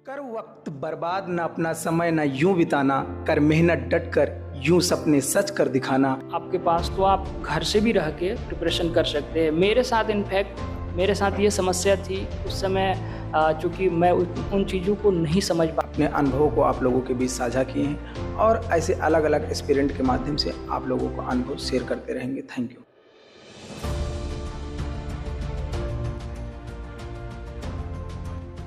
कर वक्त बर्बाद न अपना समय न यूं बिताना, कर मेहनत डट कर यूं सपने सच कर दिखाना। आपके पास तो आप घर से भी रह के प्रिपरेशन कर सकते हैं। मेरे साथ इनफैक्ट मेरे साथ ये समस्या थी उस समय, चूँकि मैं उन चीज़ों को नहीं समझ पा। अपने अनुभवों को आप लोगों के बीच साझा किए हैं और ऐसे अलग अलग एक्सपीरियंस के माध्यम से आप लोगों को अनुभव शेयर करते रहेंगे। Thank you.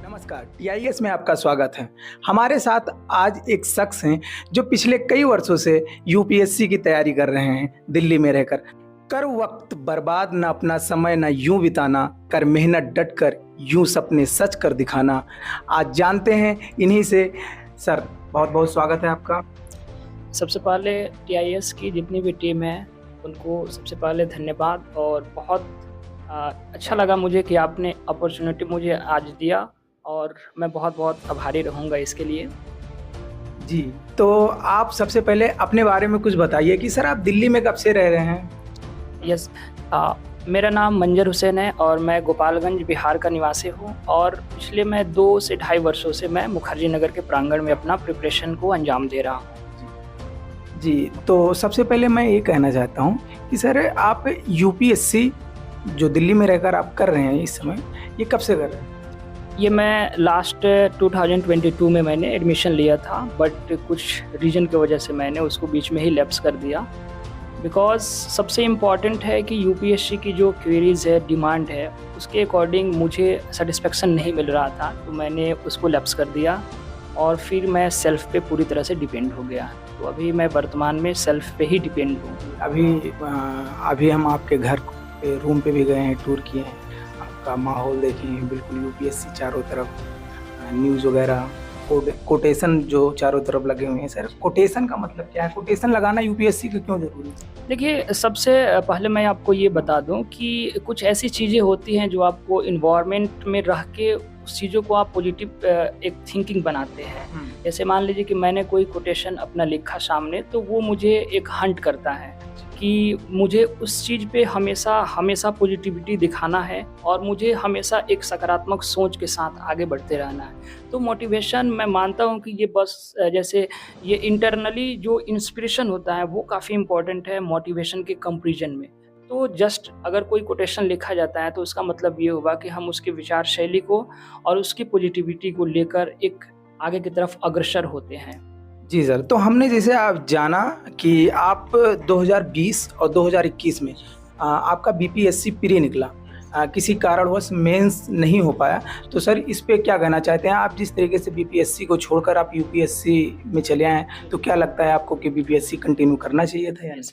नमस्कार, टीआईएस में आपका स्वागत है। हमारे साथ आज एक शख्स हैं जो पिछले कई वर्षों से यूपीएससी की तैयारी कर रहे हैं दिल्ली में रहकर। कर वक्त बर्बाद न अपना समय न यूं बिताना, कर मेहनत डट कर यूं सपने सच कर दिखाना। आज जानते हैं इन्हीं से। सर, बहुत बहुत स्वागत है आपका। सबसे पहले टीआईएस की जितनी भी टीम है उनको सबसे पहले धन्यवाद, और बहुत अच्छा लगा मुझे कि आपने अपॉर्चुनिटी मुझे आज दिया, और मैं बहुत बहुत आभारी रहूँगा इसके लिए। जी, तो आप सबसे पहले अपने बारे में कुछ बताइए कि सर आप दिल्ली में कब से रह रहे हैं? यस, मेरा नाम मंजर हुसैन है और मैं गोपालगंज बिहार का निवासी हूँ, और पिछले मैं 2 से ढाई वर्षों से मैं मुखर्जी नगर के प्रांगण में अपना प्रिपरेशन को अंजाम दे रहा हूँ। जी, तो सबसे पहले मैं ये कहना चाहता हूँ कि सर आप यूपीएससी जो दिल्ली में रहकर आप कर रहे हैं इस समय, ये कब से कर रहे हैं? ये मैं लास्ट 2022 में मैंने एडमिशन लिया था, बट कुछ रीज़न की वजह से मैंने उसको बीच में ही लैप्स कर दिया। बिकॉज़ सबसे इम्पॉर्टेंट है कि यूपीएससी की जो क्वेरीज़ है, डिमांड है, उसके अकॉर्डिंग मुझे सेटिस्फेक्शन नहीं मिल रहा था, तो मैंने उसको लैप्स कर दिया और फिर मैं सेल्फ़ पे पूरी तरह से डिपेंड हो गया। तो अभी मैं वर्तमान में सेल्फ़ पे ही डिपेंड हूँ। अभी हम आपके घर पे रूम पे भी गए हैं, टूर किए हैं, आपका माहौल देखे हैं, बिल्कुल यूपीएससी चारों तरफ, न्यूज़ वगैरह, कोटेशन जो चारों तरफ लगे हुए हैं। सर, कोटेशन का मतलब क्या है? कोटेशन लगाना यूपीएससी का क्यों ज़रूरी है? देखिए, सबसे पहले मैं आपको ये बता दूं कि कुछ ऐसी चीज़ें होती हैं जो आपको इन्वायरमेंट में रह के उस चीज़ों को आप पॉजिटिव एक थिंकिंग बनाते हैं। जैसे मान लीजिए कि मैंने कोई कोटेशन अपना लिखा सामने, तो वो मुझे एक हंट करता है कि मुझे उस चीज़ पे हमेशा पॉजिटिविटी दिखाना है, और मुझे हमेशा एक सकारात्मक सोच के साथ आगे बढ़ते रहना है। तो मोटिवेशन, मैं मानता हूँ कि ये बस जैसे ये इंटरनली जो इंस्पिरेशन होता है वो काफ़ी इम्पोर्टेंट है मोटिवेशन के कंपैरिजन में। तो जस्ट अगर कोई कोटेशन लिखा जाता है तो उसका मतलब ये हुआ कि हम उसकी विचार शैली को और उसकी पॉजिटिविटी को लेकर एक आगे की तरफ अग्रसर होते हैं। जी सर, तो हमने जैसे आप जाना कि आप 2020 और 2021 में आपका बीपीएससी प्री निकला, किसी कारणवश मेंस नहीं हो पाया। तो सर इस पे क्या कहना चाहते हैं आप? जिस तरीके से बीपीएससी को छोड़कर आप यूपीएससी में चले आए, तो क्या लगता है आपको कि बीपीएससी कंटिन्यू करना चाहिए था या नहीं?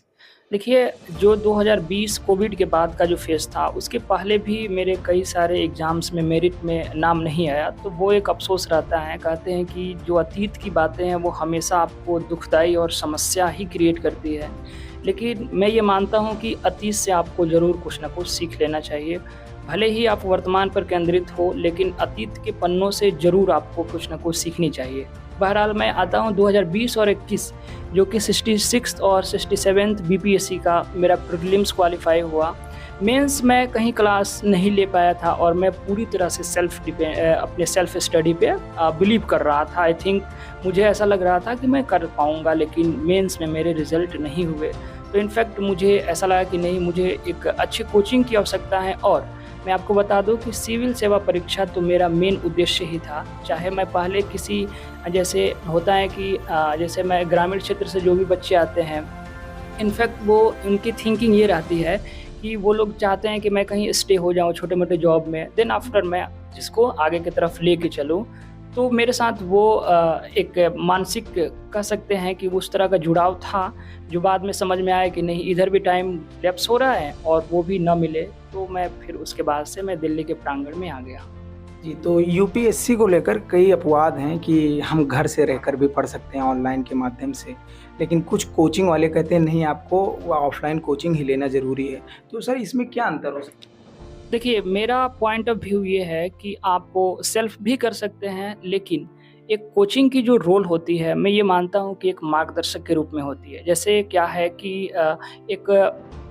देखिए, जो 2020 कोविड के बाद का जो फेज़ था, उसके पहले भी मेरे कई सारे एग्ज़ाम्स में मेरिट में नाम नहीं आया, तो वो एक अफ़सोस रहता है। कहते हैं कि जो अतीत की बातें हैं वो हमेशा आपको दुखदाई और समस्या ही क्रिएट करती है। लेकिन मैं ये मानता हूँ कि अतीत से आपको ज़रूर कुछ न कुछ सीख लेना चाहिए। भले ही आप वर्तमान पर केंद्रित हो, लेकिन अतीत के पन्नों से ज़रूर आपको कुछ न कुछ सीखनी चाहिए। बहरहाल मैं आता हूँ 2020 और 21, जो कि 66th और 67th बीपीएससी का मेरा प्रीलिम्स क्वालिफाई हुआ। मेंस मैं कहीं क्लास नहीं ले पाया था, और मैं पूरी तरह से अपने सेल्फ स्टडी पे बिलीव कर रहा था। आई थिंक मुझे ऐसा लग रहा था कि मैं कर पाऊँगा, लेकिन मेंस में मेरे रिज़ल्ट नहीं हुए। तो इनफैक्ट मुझे ऐसा लगा कि नहीं, मुझे एक अच्छी कोचिंग की आवश्यकता है। और मैं आपको बता दूं कि सिविल सेवा परीक्षा तो मेरा मेन उद्देश्य ही था। चाहे मैं पहले किसी, जैसे होता है कि जैसे मैं ग्रामीण क्षेत्र से जो भी बच्चे आते हैं, इनफैक्ट वो उनकी थिंकिंग ये रहती है कि वो लोग चाहते हैं कि मैं कहीं स्टे हो जाऊँ छोटे-मोटे जॉब में, देन आफ्टर मैं जिसको आगे की तरफ लेके चलूँ। तो मेरे साथ वो एक मानसिक, कह सकते हैं कि उस तरह का जुड़ाव था, जो बाद में समझ में आया कि नहीं, इधर भी टाइम लैप्स हो रहा है और वो भी ना मिले, तो मैं फिर उसके बाद से मैं दिल्ली के प्रांगण में आ गया। जी, तो यूपीएससी को लेकर कई अपवाद हैं कि हम घर से रहकर भी पढ़ सकते हैं ऑनलाइन के माध्यम से, लेकिन कुछ कोचिंग वाले कहते हैं नहीं, आपको वो ऑफलाइन कोचिंग ही लेना ज़रूरी है। तो सर इसमें क्या अंतर हो सकता है? देखिए, मेरा पॉइंट ऑफ व्यू ये है कि आप सेल्फ भी कर सकते हैं, लेकिन एक कोचिंग की जो रोल होती है, मैं ये मानता हूँ कि एक मार्गदर्शक के रूप में होती है। जैसे क्या है कि एक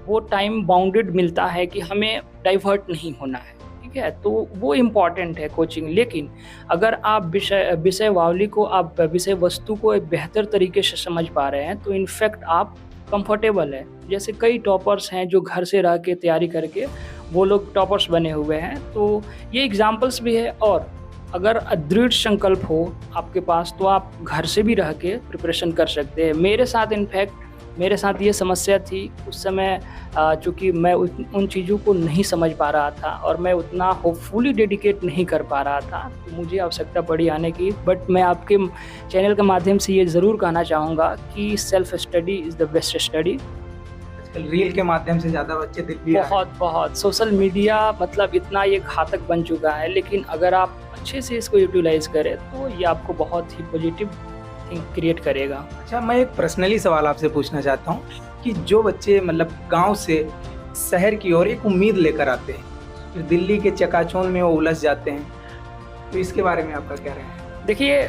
वो टाइम बाउंडेड मिलता है कि हमें डाइवर्ट नहीं होना है। ठीक है? तो वो इम्पॉर्टेंट है कोचिंग। लेकिन अगर आप विषयवावली को, आप विषय वस्तु को एक बेहतर तरीके से समझ पा रहे हैं, तो इनफैक्ट आप कंफर्टेबल है। जैसे कई टॉपर्स हैं जो घर से रह के तैयारी करके वो लोग टॉपर्स बने हुए हैं, तो ये एग्जाम्पल्स भी है। और अगर दृढ़ संकल्प हो आपके पास, तो आप घर से भी रह के प्रिपरेशन कर सकते हैं। मेरे साथ ये समस्या थी उस समय, चूँकि मैं उन चीज़ों को नहीं समझ पा रहा था और मैं उतना होपफुली डेडिकेट नहीं कर पा रहा था, तो मुझे आवश्यकता पड़ी आने की। बट मैं आपके चैनल के माध्यम से ये ज़रूर कहना चाहूँगा कि self study is the best study. आजकल रील के माध्यम से ज़्यादा बच्चे दिल्ली बहुत सोशल मीडिया मतलब इतना ये घातक बन चुका है, लेकिन अगर आप अच्छे से इसको यूटिलाइज़ करें तो ये आपको बहुत ही पॉजिटिव थिंक क्रिएट करेगा। अच्छा, मैं एक पर्सनली सवाल आपसे पूछना चाहता हूँ कि जो बच्चे मतलब गांव से शहर की ओर एक उम्मीद लेकर आते हैं, फिर दिल्ली के चकाचौंध में वो उलझ जाते हैं, तो इसके बारे में आपका क्या राय है? देखिए,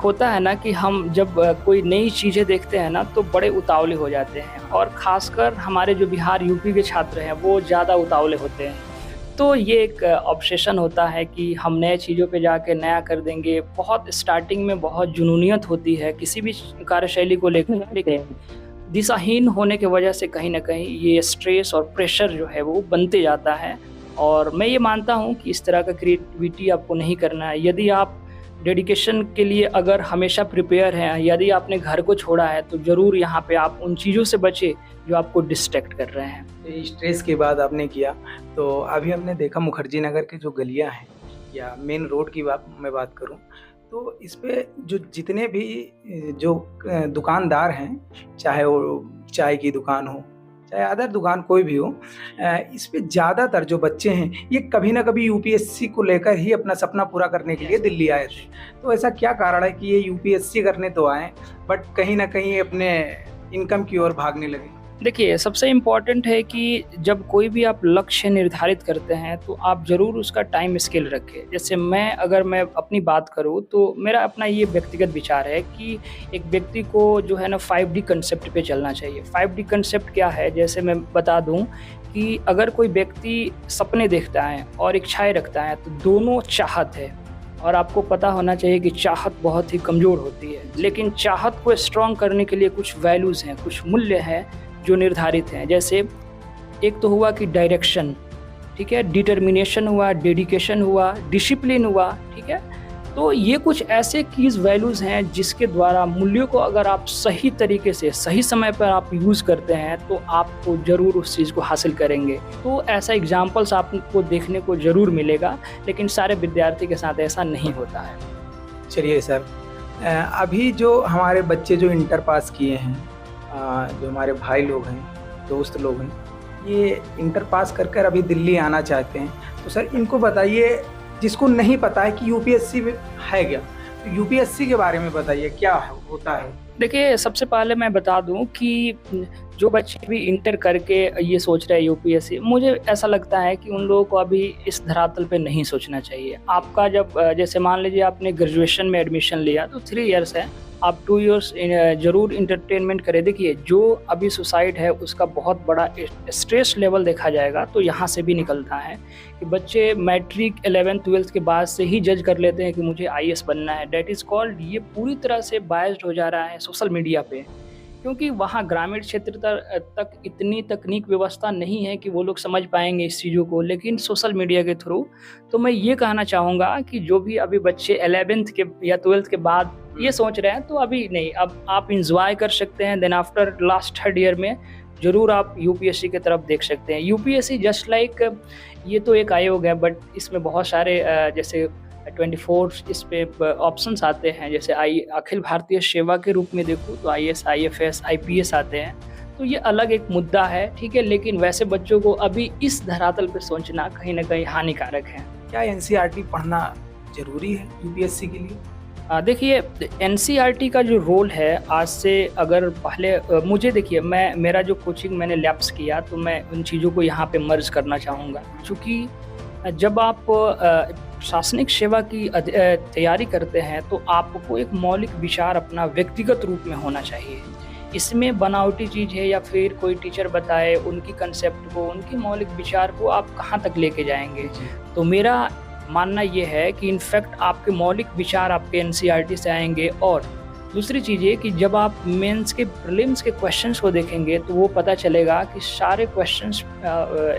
होता है ना कि हम जब कोई नई चीज़ें देखते हैं ना, तो बड़े उतावले हो जाते हैं, और ख़ासकर हमारे जो बिहार यूपी के छात्र हैं वो ज़्यादा उतावले होते हैं। तो ये एक ऑब्सेशन होता है कि हम नए चीज़ों पे जाके नया कर देंगे। बहुत स्टार्टिंग में बहुत जुनूनियत होती है किसी भी कार्यशैली को लेकर, लेकिन दिशाहीन होने की वजह से कहीं ना कहीं ये स्ट्रेस और प्रेशर जो है वो बनते जाता है। और मैं ये मानता हूँ कि इस तरह का क्रिएटिविटी आपको नहीं करना है। यदि आप डेडिकेशन के लिए अगर हमेशा प्रिपेयर हैं, यदि आपने घर को छोड़ा है, तो ज़रूर यहाँ पे आप उन चीज़ों से बचें जो आपको डिस्ट्रैक्ट कर रहे हैं। स्ट्रेस की बात आपने किया, तो अभी हमने देखा मुखर्जी नगर के जो गलियां हैं या मेन रोड की मैं बात करूं, तो इस पे जो जितने भी जो दुकानदार हैं, चाहे वो चाय की दुकान हो चाहे अदर दुकान कोई भी हो, इस पे ज़्यादातर जो बच्चे हैं ये कभी ना कभी यूपीएससी को लेकर ही अपना सपना पूरा करने के लिए दिल्ली आए थे। तो ऐसा क्या कारण है कि ये यूपीएससी करने तो आए बट कहीं ना कहीं अपने इनकम की ओर भागने लगे? देखिए, सबसे इम्पॉर्टेंट है कि जब कोई भी आप लक्ष्य निर्धारित करते हैं तो आप ज़रूर उसका टाइम स्केल रखें। जैसे अगर मैं अपनी बात करूँ, तो मेरा अपना ये व्यक्तिगत विचार है कि एक व्यक्ति को जो है ना 5D कंसेप्ट पे चलना चाहिए। 5D कंसेप्ट क्या है, जैसे मैं बता दूँ कि अगर कोई व्यक्ति सपने देखता है और इच्छाएँ रखता है, तो दोनों चाहत है। और आपको पता होना चाहिए कि चाहत बहुत ही कमज़ोर होती है, लेकिन चाहत को स्ट्रॉन्ग करने के लिए कुछ वैल्यूज़ हैं, कुछ मूल्य हैं जो निर्धारित हैं। जैसे एक तो हुआ कि डायरेक्शन, ठीक है, डिटर्मिनेशन हुआ, डेडिकेशन हुआ, डिसिप्लिन हुआ, ठीक है। तो ये कुछ ऐसे कीज़ वैल्यूज़ हैं जिसके द्वारा मूल्यों को अगर आप सही तरीके से सही समय पर आप यूज़ करते हैं तो आपको ज़रूर उस चीज़ को हासिल करेंगे। तो ऐसा एग्जाम्पल्स आपको देखने को ज़रूर मिलेगा, लेकिन सारे विद्यार्थी के साथ ऐसा नहीं होता है। चलिए सर, अभी जो हमारे बच्चे जो इंटर पास किए हैं, जो हमारे भाई लोग हैं, दोस्त लोग हैं, ये इंटर पास कर कर अभी दिल्ली आना चाहते हैं, तो सर इनको बताइए, जिसको नहीं पता है कि यूपीएससी है क्या, तो यूपीएससी के बारे में बताइए क्या होता है। देखिए, सबसे पहले मैं बता दूं कि जो बच्चे भी इंटर करके ये सोच रहे हैं यूपीएससी, मुझे ऐसा लगता है कि उन लोगों को अभी इस धरातल पे नहीं सोचना चाहिए। आपका जब जैसे मान लीजिए आपने ग्रेजुएशन में एडमिशन लिया तो 3 इयर्स है, आप 2 इयर्स ज़रूर इंटरटेनमेंट करें। देखिए, जो अभी सुसाइड है उसका बहुत बड़ा स्ट्रेस लेवल देखा जाएगा, तो यहाँ से भी निकलता है कि बच्चे मैट्रिक 11th 12th के बाद से ही जज कर लेते हैं कि मुझे आईएएस बनना है। डैट इज़ कॉल्ड, ये पूरी तरह से बायस्ड हो जा रहा है सोशल मीडिया पे, क्योंकि वहाँ ग्रामीण क्षेत्र तक इतनी तकनीक व्यवस्था नहीं है कि वो लोग समझ पाएंगे इस चीज़ों को, लेकिन सोशल मीडिया के थ्रू। तो मैं ये कहना चाहूँगा कि जो भी अभी बच्चे 11th के या 12th के बाद ये सोच रहे हैं, तो अभी नहीं, अब आप इंजॉय कर सकते हैं। Then after last 3rd year में ज़रूर आप यूपीएससी की तरफ देख सकते हैं। यूपीएससी जस्ट लाइक, ये तो एक आयोग है, बट इसमें बहुत सारे जैसे 24 इस पे ऑप्शंस आते हैं। जैसे अखिल भारतीय सेवा के रूप में देखूँ तो आईएएस, आईएफएस, आईपीएस आते हैं, तो ये अलग एक मुद्दा है, ठीक है। लेकिन वैसे बच्चों को अभी इस धरातल पे सोचना कहीं ना कहीं हानिकारक है। क्या एनसीईआरटी पढ़ना जरूरी है यूपीएससी के लिए? देखिए, एनसीईआरटी का जो रोल है, आज से अगर पहले मुझे देखिए, मेरा जो कोचिंग मैंने लैप्स किया, तो मैं उन चीज़ों को यहाँ पे मर्ज करना चाहूँगा। क्योंकि जब आप प्रशासनिक सेवा की तैयारी करते हैं तो आपको एक मौलिक विचार अपना व्यक्तिगत रूप में होना चाहिए। इसमें बनावटी चीज़ है या फिर कोई टीचर बताए उनकी कंसेप्ट को, उनकी मौलिक विचार को आप कहाँ तक लेके जाएँगे? तो मेरा मानना ये है कि इनफैक्ट आपके मौलिक विचार आपके एनसीईआरटी से आएँगे। और दूसरी चीज़ ये कि जब आप मेंस के प्रीलिम्स के क्वेश्चंस को देखेंगे तो वो पता चलेगा कि सारे क्वेश्चंस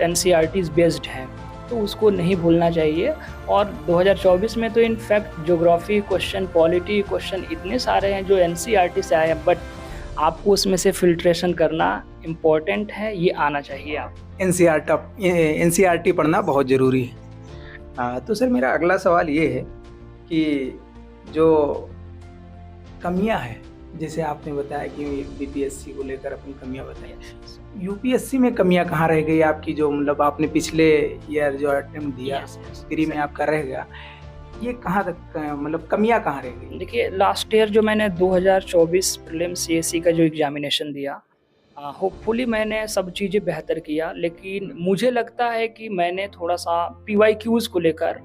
एनसीईआरटीज़ बेस्ड हैं, तो उसको नहीं भूलना चाहिए। और 2024 में तो in fact geography question, polity question इतने सारे हैं जो एनसीईआरटी से आए हैं, बट आपको उसमें से फिल्ट्रेशन करना इम्पोर्टेंट है, ये आना चाहिए आप। एनसीईआरटी पढ़ना बहुत ज़रूरी है। तो सर मेरा अगला सवाल ये है कि जो कमियां हैं, जैसे आपने बताया कि बीपीएससी को लेकर अपनी कमियां बताई, यूपीएससी में कमियां कहाँ रह गई आपकी? जो मतलब आपने पिछले ईयर जो अटेम्प्ट दिया प्री में आपका रह गया, ये कहाँ तक मतलब कमियां कहाँ रह गई? देखिए, लास्ट ईयर जो मैंने 2024 प्रीलिम्स सीएससी का जो एग्जामिनेशन दिया, होपफुली मैंने सब चीज़ें बेहतर किया, लेकिन मुझे लगता है कि मैंने थोड़ा सा पीवाईक्यूज़ को लेकर,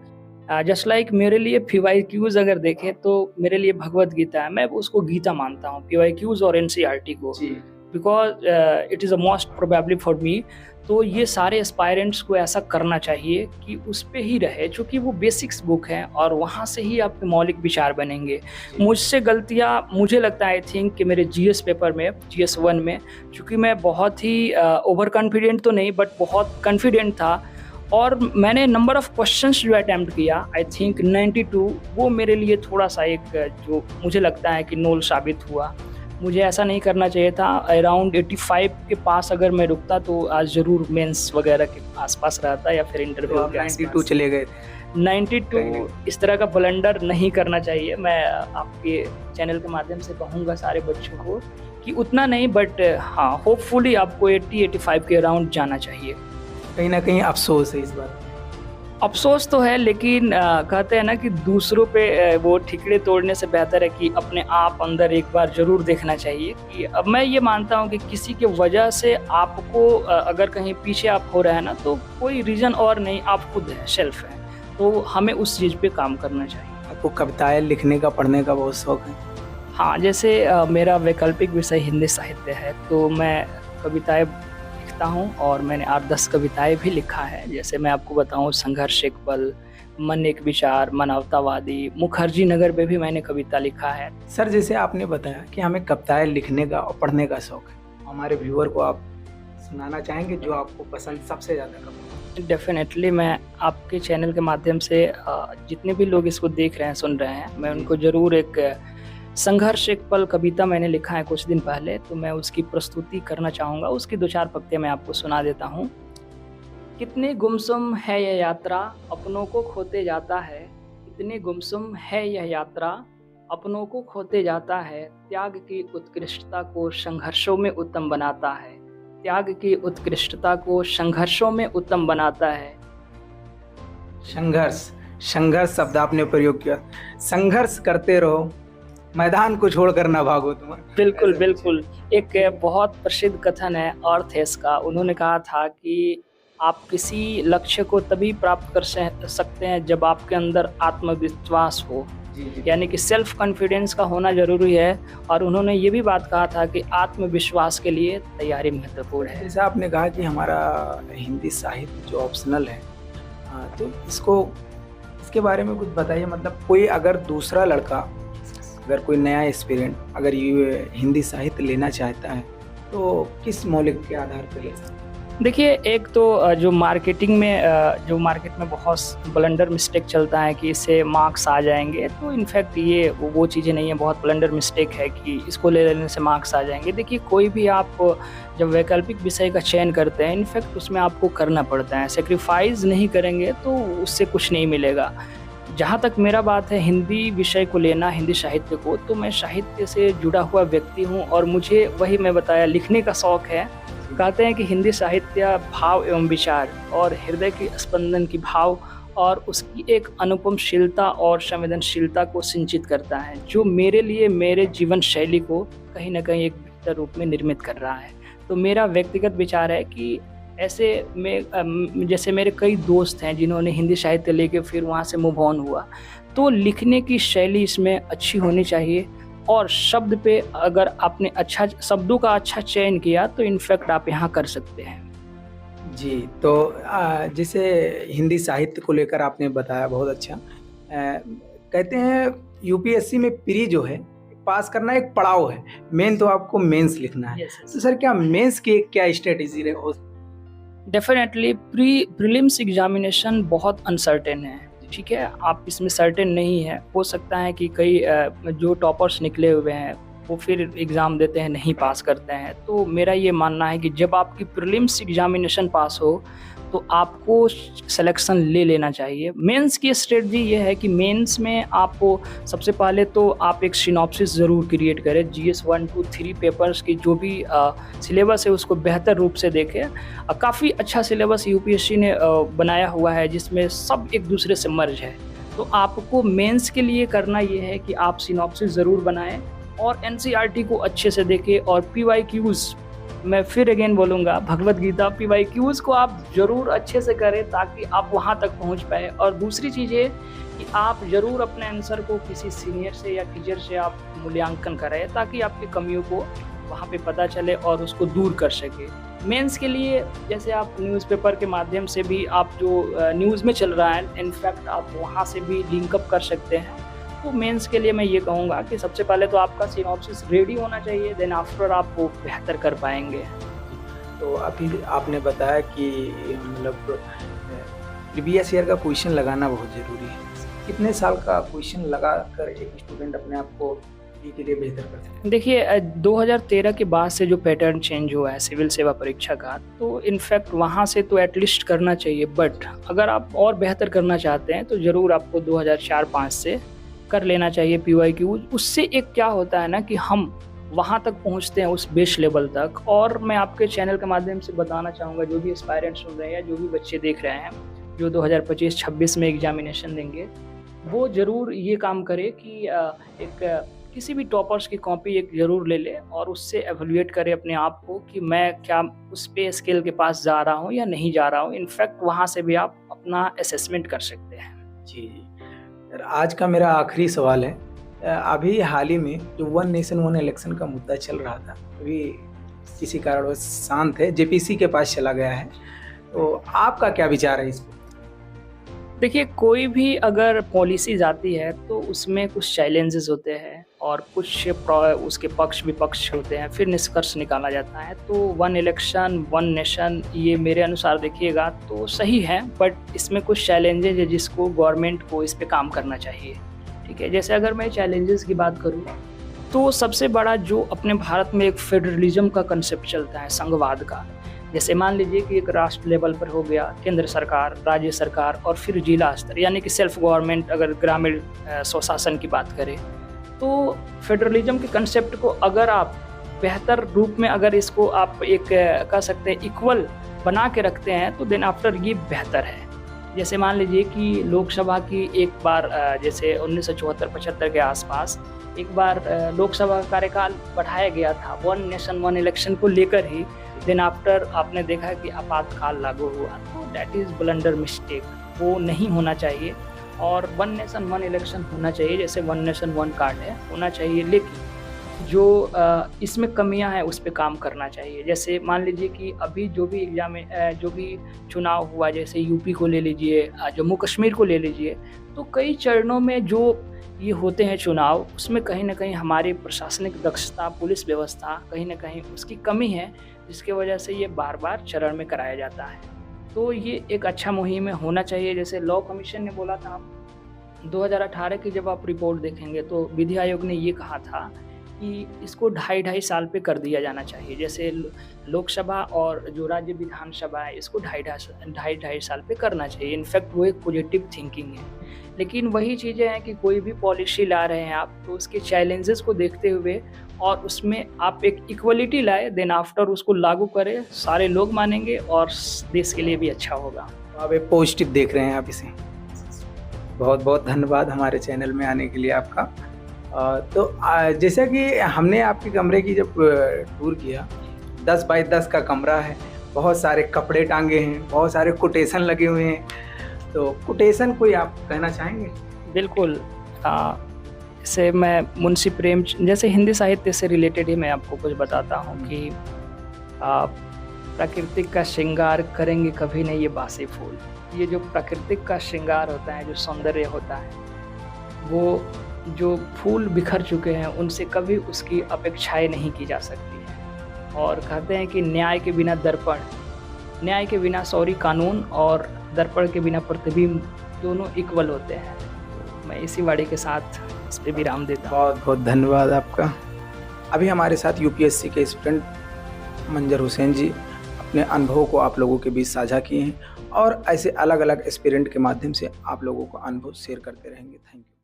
जस्ट लाइक मेरे लिए पीवाईक्यूज़ अगर देखें तो मेरे लिए भगवत गीता है, मैं उसको गीता मानता हूँ, पीवाईक्यूज़ और एनसीईआरटी को, because it is a most probably for me. तो ये सारे एस्पायरेंट्स को ऐसा करना चाहिए कि उस पे ही रहे, चूँकि वो बेसिक्स बुक हैं और वहाँ से ही आपके मौलिक विचार बनेंगे। मुझसे गलतियाँ मुझे लगता है आई थिंक कि मेरे जीएस पेपर में, जीएस 1 में, चूँकि मैं बहुत ही ओवर कॉन्फिडेंट तो नहीं बट बहुत कॉन्फिडेंट था, और मैंने नंबर ऑफ़ क्वेश्चंस जो अटैम्प्ट किया आई थिंक 92, वो मेरे लिए थोड़ा सा एक जो मुझे लगता है कि नोल साबित हुआ। मुझे ऐसा नहीं करना चाहिए था। अराउंड 85 के पास अगर मैं रुकता तो आज ज़रूर मेंस वगैरह के आसपास रहता या फिर इंटरव्यू के 92 चले गए। 92 इस तरह का ब्लंडर नहीं करना चाहिए। मैं आपके चैनल के माध्यम से कहूँगा सारे बच्चों को कि उतना नहीं, बट हाँ, होपफुली आपको 80-85 के अराउंड जाना चाहिए। कहीं ना कहीं अफसोस है इस बार। अफसोस तो है, लेकिन कहते हैं ना कि दूसरों पे वो ठिकरे तोड़ने से बेहतर है कि अपने आप अंदर एक बार ज़रूर देखना चाहिए कि अब मैं ये मानता हूँ कि किसी के वजह से आपको अगर कहीं पीछे आप हो रहे हैं ना, तो कोई रीज़न और नहीं, आप खुद हैं, सेल्फ हैं, तो हमें उस चीज़ पे काम करना चाहिए। आपको कविताएं लिखने का, पढ़ने का बहुत शौक है? हाँ, जैसे मेरा वैकल्पिक विषय हिंदी साहित्य है, तो मैं कविताएँ हूँ और मैंने 8-10 कविताएं भी लिखा है। जैसे मैं आपको बताऊँ, संघर्ष एक पल, मन एक विचार, मानवतावादी, मुखर्जी नगर पे भी मैंने कविता लिखा है। सर जैसे आपने बताया कि हमें कविताएं लिखने का और पढ़ने का शौक है, हमारे व्यूअर को आप सुनाना चाहेंगे जो आपको पसंद सबसे ज़्यादा कविता? डेफिनेटली मैं आपके चैनल के माध्यम से जितने भी लोग इसको देख रहे हैं, सुन रहे हैं, मैं उनको ज़रूर एक संघर्ष एक पल कविता मैंने लिखा है कुछ दिन पहले, तो मैं उसकी प्रस्तुति करना चाहूँगा। उसकी 2-4 पंक्तियाँ मैं आपको सुना देता हूँ। कितने गुमसुम है यह यात्रा, अपनों को खोते जाता है। कितने गुमसुम है यह यात्रा, अपनों को खोते जाता है। त्याग की उत्कृष्टता को संघर्षों में उत्तम बनाता है। त्याग की उत्कृष्टता को संघर्षों में उत्तम बनाता है। संघर्ष, संघर्ष शब्द आपने प्रयोग किया। संघर्ष करते रहो, मैदान को छोड़कर ना भागो तुम। बिल्कुल बिल्कुल, एक बहुत प्रसिद्ध कथन है अर्थेस का। उन्होंने कहा था कि आप किसी लक्ष्य को तभी प्राप्त कर सकते हैं जब आपके अंदर आत्मविश्वास हो, यानी कि सेल्फ कॉन्फिडेंस का होना ज़रूरी है। और उन्होंने ये भी बात कहा था कि आत्मविश्वास के लिए तैयारी महत्वपूर्ण है। जैसे आपने कहा कि हमारा हिंदी साहित्य जो ऑप्शनल है, तो इसके बारे में कुछ बताइए। मतलब कोई अगर दूसरा लड़का, अगर कोई नया एस्पिरेंट अगर ये हिंदी साहित्य लेना चाहता है तो किस मौलिक के आधार पर ले? देखिए, एक तो जो मार्केट में बहुत ब्लंडर मिस्टेक चलता है कि इससे मार्क्स आ जाएंगे, तो इनफैक्ट ये वो चीज़ें नहीं है। बहुत ब्लंडर मिस्टेक है कि इसको ले लेने से मार्क्स आ जाएंगे। देखिए, कोई भी आप जब वैकल्पिक विषय का चयन करते हैं, इनफैक्ट उसमें आपको करना पड़ता है। सेक्रीफाइस नहीं करेंगे तो उससे कुछ नहीं मिलेगा। जहाँ तक मेरा बात है हिंदी विषय को लेना, हिंदी साहित्य को, तो मैं साहित्य से जुड़ा हुआ व्यक्ति हूँ और मुझे वही मैं बताया लिखने का शौक़ है। कहते हैं कि हिंदी साहित्य भाव एवं विचार और हृदय की स्पंदन की भाव और उसकी एक अनुपमशीलता और संवेदनशीलता को सिंचित करता है, जो मेरे लिए मेरे जीवन शैली को कहीं ना कहीं एक बेहतर रूप में निर्मित कर रहा है। तो मेरा व्यक्तिगत विचार है कि ऐसे में जैसे मेरे कई दोस्त हैं जिन्होंने हिंदी साहित्य लेके फिर वहाँ से मूव ऑन हुआ, तो लिखने की शैली इसमें अच्छी होनी चाहिए। और शब्द पे अगर आपने अच्छा शब्दों का अच्छा चयन किया तो इनफैक्ट आप यहाँ कर सकते हैं। जी, तो जैसे हिंदी साहित्य को लेकर आपने बताया बहुत अच्छा। कहते हैं यूपीएससी में प्री जो है पास करना एक पड़ाव है, मेन तो आपको मेंस लिखना है। तो सर क्या मेंस की क्या स्ट्रेटेजी रहे? डेफिनेटली प्रीलिम्स एग्जामिनेशन बहुत अनसर्टेन है, ठीक है, आप इसमें सर्टेन नहीं है। हो सकता है कि कई जो टॉपर्स निकले हुए हैं वो फिर एग्ज़ाम देते हैं, नहीं पास करते हैं। तो मेरा ये मानना है कि जब आपकी प्रीलिम्स एग्जामिनेशन पास हो तो आपको सिलेक्शन ले लेना चाहिए। मेंस की स्ट्रेटजी ये है कि मेंस में आपको सबसे पहले तो आप एक सिनॉप्सिस ज़रूर क्रिएट करें, जीएस 1, 2, 3 पेपर्स की जो भी सिलेबस है उसको बेहतर रूप से देखें। काफ़ी अच्छा सिलेबस यूपीएससी ने बनाया हुआ है जिसमें सब एक दूसरे से मर्ज है। तो आपको मेंस के लिए करना ये है कि आप सिनॉप्सिस ज़रूर बनाएं और एनसीईआरटी को अच्छे से देखें, और पीवाईक्यूज़, मैं फिर अगेन बोलूँगा, भगवत गीता पीवाईक्यूज़ को आप ज़रूर अच्छे से करें ताकि आप वहाँ तक पहुँच पाए। और दूसरी चीज़ ये कि आप ज़रूर अपने आंसर को किसी सीनियर से या टीचर से आप मूल्यांकन कराएं ताकि आपकी कमियों को वहाँ पे पता चले और उसको दूर कर सके। मेंस के लिए जैसे आप न्यूज़पेपर के माध्यम से भी आप जो न्यूज़ में चल रहा है इनफैक्ट आप वहाँ से भी लिंकअप कर सकते हैं। तो मेंस के लिए मैं ये कहूँगा कि सबसे पहले तो आपका सिनॉप्सिस रेडी होना चाहिए, देन आफ्टर आप वो बेहतर कर पाएंगे। तो अभी आपने बताया कि मतलब प्रीवियस ईयर का क्वेश्चन लगाना बहुत ज़रूरी है। कितने साल का क्वेश्चन लगा कर एक स्टूडेंट अपने आप को के लिए बेहतर कर सकते हैं? देखिए 2013 के बाद से जो पैटर्न चेंज हुआ है सिविल सेवा परीक्षा का, तो इनफैक्ट वहाँ से तो एटलीस्ट करना चाहिए। बट अगर आप और बेहतर करना चाहते हैं तो ज़रूर आपको 2004-05 से कर लेना चाहिए पीवाईक्यूज। उससे एक क्या होता है ना कि हम वहाँ तक पहुँचते हैं उस बेस लेवल तक। और मैं आपके चैनल के माध्यम से बताना चाहूँगा, जो भी एस्पायरेंट सुन रहे हैं, जो भी बच्चे देख रहे हैं जो 2025-26 में एग्जामिनेशन देंगे, वो ज़रूर ये काम करे कि एक किसी भी टॉपर्स की कॉपी एक ज़रूर ले ले और उससे एवेल्युएट करे अपने आप को कि मैं क्या उस पे स्केल के पास जा रहा हूँ या नहीं जा रहा हूँ। इनफैक्ट वहाँ से भी आप अपना असेसमेंट कर सकते हैं। जी सर, आज का मेरा आखिरी सवाल है, अभी हाल ही में जो वन नेशन वन इलेक्शन का मुद्दा चल रहा था, अभी किसी कारणवश शांत है, जेपीसी के पास चला गया है, तो आपका क्या विचार है इस पर? देखिए, कोई भी अगर पॉलिसीज आती है तो उसमें कुछ चैलेंजेस होते हैं और कुछ उसके पक्ष विपक्ष होते हैं, फिर निष्कर्ष निकाला जाता है। तो वन इलेक्शन वन नेशन, ये मेरे अनुसार देखिएगा तो सही है, बट इसमें कुछ चैलेंजेस है जिसको गवर्नमेंट को इस पे काम करना चाहिए, ठीक है। जैसे अगर मैं चैलेंजेस की बात करूँ तो सबसे बड़ा जो अपने भारत में एक फेडरलिज्म का कंसेप्ट चलता है, संघवाद का। जैसे मान लीजिए कि एक राष्ट्र लेवल पर हो गया, केंद्र सरकार, राज्य सरकार और फिर जिला स्तर, यानी कि सेल्फ गवर्नमेंट। अगर ग्रामीण स्वशासन की बात करें तो फेडरलिज्म के कंसेप्ट को अगर आप बेहतर रूप में अगर इसको आप एक कह सकते हैं इक्वल बना के रखते हैं तो देन आफ्टर ये बेहतर है। जैसे मान लीजिए कि लोकसभा की एक बार जैसे 1974-75 के आसपास एक बार लोकसभा का कार्यकाल बढ़ाया गया था वन नेशन वन इलेक्शन को लेकर ही। देन आफ्टर आपने देखा कि आपातकाल लागू हुआ, तो दैट इज़ ब्लंडर मिस्टेक, वो नहीं होना चाहिए। और वन नेशन वन इलेक्शन होना चाहिए, जैसे वन नेशन वन कार्ड है, होना चाहिए। लेकिन जो इसमें कमियां हैं उस पर काम करना चाहिए। जैसे मान लीजिए कि अभी जो भी चुनाव हुआ, जैसे यूपी को ले लीजिए, जम्मू कश्मीर को ले लीजिए, तो कई चरणों में जो ये होते हैं चुनाव, उसमें कहीं ना कहीं हमारी प्रशासनिक दक्षता, पुलिस व्यवस्था कहीं ना कहीं उसकी कमी है, जिसकी वजह से ये बार बार चरण में कराया जाता है। तो ये एक अच्छा मुहिम में होना चाहिए। जैसे लॉ कमीशन ने बोला था 2018 की जब आप रिपोर्ट देखेंगे तो विधि आयोग ने ये कहा था कि इसको 2.5 साल पे कर दिया जाना चाहिए। जैसे लोकसभा और जो राज्य विधानसभा है इसको 2.5 साल पे करना चाहिए। इनफैक्ट वो एक पॉजिटिव थिंकिंग है। लेकिन वही चीज़ें हैं कि कोई भी पॉलिसी ला रहे हैं आप तो उसके चैलेंजेस को देखते हुए और उसमें आप एक इक्वलिटी लाए, देन आफ्टर उसको लागू करें, सारे लोग मानेंगे और देश के लिए भी अच्छा होगा। आप एक पॉजिटिव देख रहे हैं आप इसे। बहुत बहुत धन्यवाद हमारे चैनल में आने के लिए आपका। तो जैसा कि हमने आपके कमरे की जब टूर किया, 10 बाई 10 का कमरा है, बहुत सारे कपड़े टांगे हैं, बहुत सारे कोटेशन लगे हुए हैं, तो कोटेशन कोई आप कहना चाहेंगे? बिल्कुल। जैसे मैं मुंशी प्रेम जैसे हिंदी साहित्य से रिलेटेड ही मैं आपको कुछ बताता हूँ कि प्राकृतिक का श्रृंगार करेंगे कभी नहीं ये बासी फूल। ये जो प्राकृतिक का श्रृंगार होता है, जो सौंदर्य होता है, वो जो फूल बिखर चुके हैं उनसे कभी उसकी अपेक्षाएं नहीं की जा सकती हैं। और कहते हैं कि न्याय के बिना दर्पण, न्याय के बिना सॉरी कानून, और दर्पण के बिना प्रतिबिंब दोनों इक्वल होते हैं। मैं इसी वाणी के साथ इस पे विराम देता हूँ। बहुत बहुत धन्यवाद आपका। अभी हमारे साथ यूपीएससी के स्टूडेंट मंजर हुसैन जी अपने अनुभवों को आप लोगों के बीच साझा किए हैं और ऐसे अलग अलग एक्सपीरियंस के माध्यम से आप लोगों को अनुभव शेयर करते रहेंगे। Thank you.